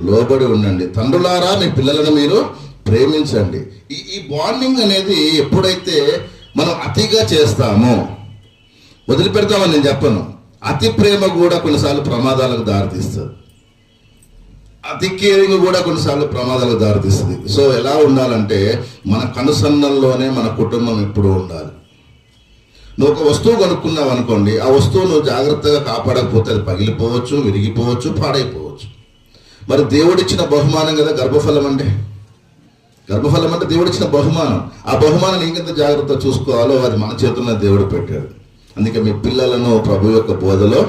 లోబడి ఉండండి. తండ్రులారా మీ పిల్లలను మీరు ప్రేమించండి. ఈ బాండింగ్ అనేది ఎప్పుడైతే మనం అతిగా చేస్తామో వదిలిపెడతామని నేను చెప్పను. అతి ప్రేమ కూడా కొన్నిసార్లు ప్రమాదాలకు దారితీస్తుంది. అతి కేరింగ్ కూడా కొన్నిసార్లు ప్రమాదాలకు దారితీస్తుంది. సో ఎలా ఉండాలంటే మన కనుసన్నల్లోనే మన కుటుంబం ఎప్పుడూ ఉండాలి. నువ్వు ఒక వస్తువు కొనుక్కున్నావు అనుకోండి, ఆ వస్తువు నువ్వు జాగ్రత్తగా కాపాడకపోతే అది పగిలిపోవచ్చు, విరిగిపోవచ్చు, పాడైపోవచ్చు. మరి దేవుడిచ్చిన బహుమానం కదా గర్భఫలం అంటే. గర్భఫలం అంటే దేవుడిచ్చిన బహుమానం. ఆ బహుమానాన్ని ఇంకెంత జాగ్రత్త చూసుకోవాలో అది మన చేతుల్లో దేవుడు పెట్టాడు. అందుకే మీ పిల్లలను ప్రభు యొక్క బోధలో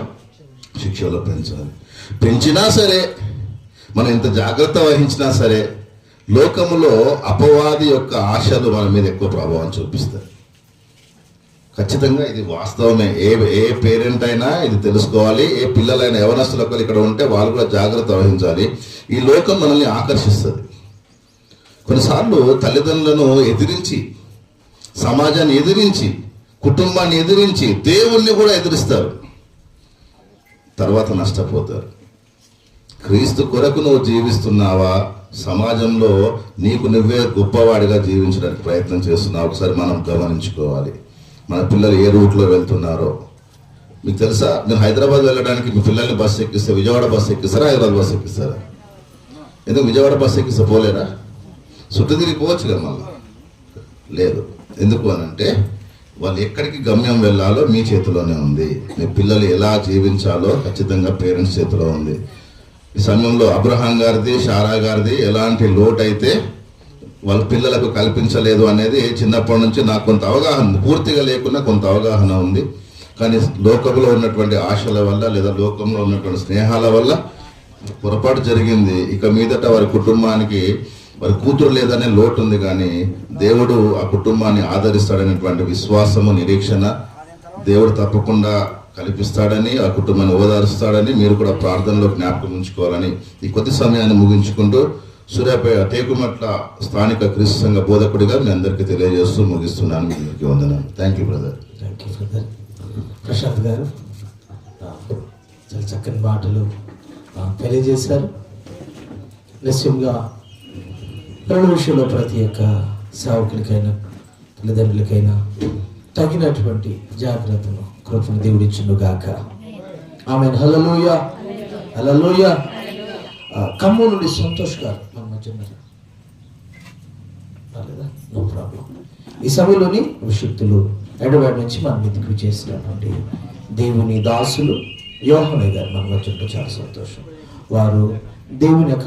శిక్షలో పెంచాలి. పెంచినా సరే, మనం ఇంత జాగ్రత్త వహించినా సరే, లోకములో అపవాది యొక్క ఆశలు మన మీద ఎక్కువ ప్రభావం చూపిస్తాయి. ఖచ్చితంగా ఇది వాస్తవమే. ఏ పేరెంట్ అయినా ఇది తెలుసుకోవాలి. ఏ పిల్లలైనా యవనస్తులు ఒకరు ఇక్కడ ఉంటే వాళ్ళు కూడా జాగ్రత్త వహించాలి. ఈ లోకం మనల్ని ఆకర్షిస్తుంది. కొన్నిసార్లు తల్లిదండ్రులను ఎదిరించి, సమాజాన్ని ఎదిరించి, కుటుంబాన్ని ఎదిరించి, దేవుణ్ణి కూడా ఎదిరిస్తారు. తర్వాత నష్టపోతారు. క్రీస్తు కొరకు నువ్వు జీవిస్తున్నావా? సమాజంలో నీకు నువ్వే గొప్పవాడిగా జీవించడానికి ప్రయత్నం చేస్తున్నావు? ఒకసారి మనం గమనించుకోవాలి. మన పిల్లలు ఏ రూట్లో వెళ్తున్నారో మీకు తెలుసా? మీరు హైదరాబాద్ వెళ్ళడానికి మీ పిల్లల్ని బస్సు ఎక్కిస్తే విజయవాడ బస్సు ఎక్కిస్తారా, హైదరాబాద్ బస్సు ఎక్కిస్తారా? ఎందుకు విజయవాడ బస్సు ఎక్కిస్తే పోలేరా? చుట్టూ తిరిగిపోవచ్చు కదా. మళ్ళీ లేదు. ఎందుకు అనంటే వాళ్ళు ఎక్కడికి గమ్యం వెళ్ళాలో మీ చేతిలోనే ఉంది. మీ పిల్లలు ఎలా జీవించాలో ఖచ్చితంగా పేరెంట్స్ చేతిలో ఉంది. ఈ సమయంలో అబ్రహాం గారిది, షారా గారిది ఎలాంటి లోటు అయితే వాళ్ళ పిల్లలకు కల్పించలేదు అనేది చిన్నప్పటి నుంచి నాకు కొంత అవగాహన ఉంది. పూర్తిగా లేకున్నా కొంత అవగాహన ఉంది. కానీ లోకంలో ఉన్నటువంటి ఆశల వల్ల లేదా లోకంలో ఉన్నటువంటి స్నేహాల వల్ల పొరపాటు జరిగింది. ఇక మీదట వారి కుటుంబానికి వారి కూతురు లేదనే లోటు ఉంది. కానీ దేవుడు ఆ కుటుంబాన్ని ఆదరిస్తాడనేటువంటి విశ్వాసము, నిరీక్షణ దేవుడు తప్పకుండా కల్పిస్తాడని, ఆ కుటుంబాన్ని ఓదారుస్తాడని మీరు కూడా ప్రార్థనలో జ్ఞాపకం ఉంచుకోవాలని ఈ కొద్ది సమయాన్ని ముగించుకుంటూ సూర్యాపేట టేకుమట్ల స్థానిక క్రీస్తు సంఘ బోధకుడిగా మీ అందరికీ తెలియజేస్తూ ముగిస్తున్నాను. మీ అందరికీ వందనాలు. Thank you brother. Thank you brother. Prashant గారు చాలా చక్కని మాటలు తెలియజేశారు. నిశ్చయంగా పిల్లల విషయంలో ప్రతి ఒక్క సేవకులకైనా తల్లిదండ్రులకైనా తగినటువంటి జాగ్రత్తను కృపను దేవుడిచ్చును గాక. ఆమెన్. హల్లెలూయా, హల్లెలూయా. ఖమ్మం నుండి సంతోష్ గారు మన మధ్య రాలేదా? No problem. ఈ సమయంలోని అభిషిక్తులు హైదరాబాద్ నుంచి మన మీదకి చేసినటువంటి దేవుని దాసులు యోహాను గారు మన మధ్య చాలా సంతోషం. వారు దేవుని యొక్క